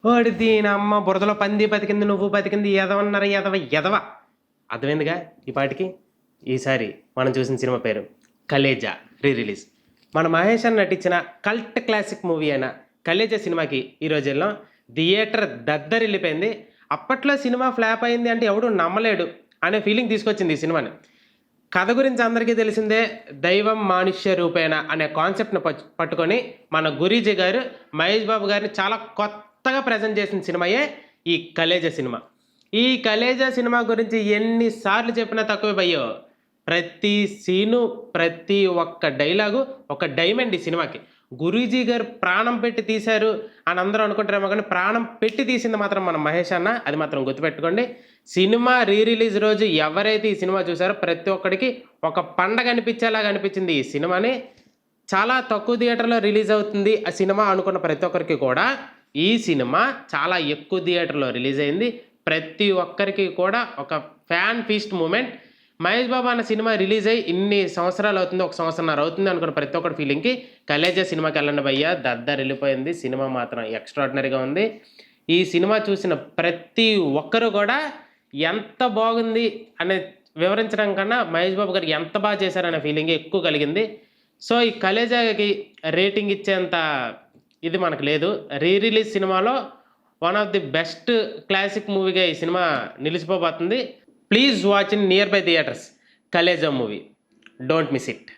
ఓడి దీనమ్మ బురదలో పంది బతికింది, నువ్వు బతికింది ఎదవన్నర ఎదవ ఎదవ. అర్థమైందిగా ఈ పాటికి? ఈసారి మనం చూసిన సినిమా పేరు 'కలేజా' రీ రిలీజ్. మన మహేష్ అన్న నటించిన కల్ట్ క్లాసిక్ మూవీ అయిన 'కలేజా' సినిమాకి ఈ రోజుల్లో థియేటర్ దద్దరిల్లిపోయింది. అప్పట్లో సినిమా ఫ్లాప్ అయింది అంటే ఎవడు నమ్మలేడు అనే ఫీలింగ్ తీసుకొచ్చింది ఈ సినిమాని. కథ గురించి అందరికీ తెలిసిందే. దైవం మానుష్య రూపేణ అనే కాన్సెప్ట్ని పట్టుకొని మన గురీజీ గారు మహేష్ బాబు గారిని చాలా కొత్తగా ప్రజెంట్ చేసిన సినిమాయే ఈ 'కలేజా' సినిమా. ఈ 'కలేజా' సినిమా గురించి ఎన్నిసార్లు చెప్పినా తక్కువే భయ్యో. ప్రతి సీను, ప్రతి ఒక్క డైలాగు ఒక డైమండ్ ఈ సినిమాకి. గురూజీ గారు ప్రాణం పెట్టి తీశారు అని అందరూ అనుకుంటారేమో, కానీ ప్రాణం పెట్టి తీసింది మాత్రం మన మహేష్ అన్న. అది మాత్రం గుర్తుపెట్టుకోండి. సినిమా రీ రిలీజ్ రోజు ఎవరైతే ఈ సినిమా చూసారో ప్రతి ఒక్కడికి ఒక పండగ అనిపించేలాగా అనిపించింది ఈ సినిమాని. చాలా తక్కువ థియేటర్లో రిలీజ్ అవుతుంది ఆ సినిమా అనుకున్న ప్రతి ఒక్కరికి కూడా ఈ సినిమా చాలా ఎక్కువ థియేటర్లో రిలీజ్ అయింది. ప్రతి ఒక్కరికి కూడా ఒక fan feast moment. Mahesh Babu అన్న సినిమా రిలీజ్ అయ్యి ఇన్ని సంవత్సరాలు అవుతుంది, 1 సంవత్సరంన్నర అవుతుంది అనుకున్న ప్రతి ఒక్కటి ఫీలింగ్కి 'కలేజా' సినిమాకి వెళ్ళండి భయ్యా, దద్దరిల్లిపోయింది. సినిమా మాత్రం ఎక్స్ట్రాడినరీగా ఉంది. ఈ సినిమా చూసిన ప్రతి ఒక్కరు కూడా ఎంత బాగుంది అనే వివరించడం కన్నా మహేష్ బాబు గారు ఎంత బాగా చేశారనే ఫీలింగ్ ఎక్కువ కలిగింది. సో ఈ 'కలేజా'కి రేటింగ్ ఇచ్చేంత ఇది మనకు లేదు. రీ రిలీజ్ సినిమాలో one of the best classic మూవీగా ఈ సినిమా నిలిచిపోబోతుంది. Please watch in nearby theatres 'Khaleja' movie. Don't miss it.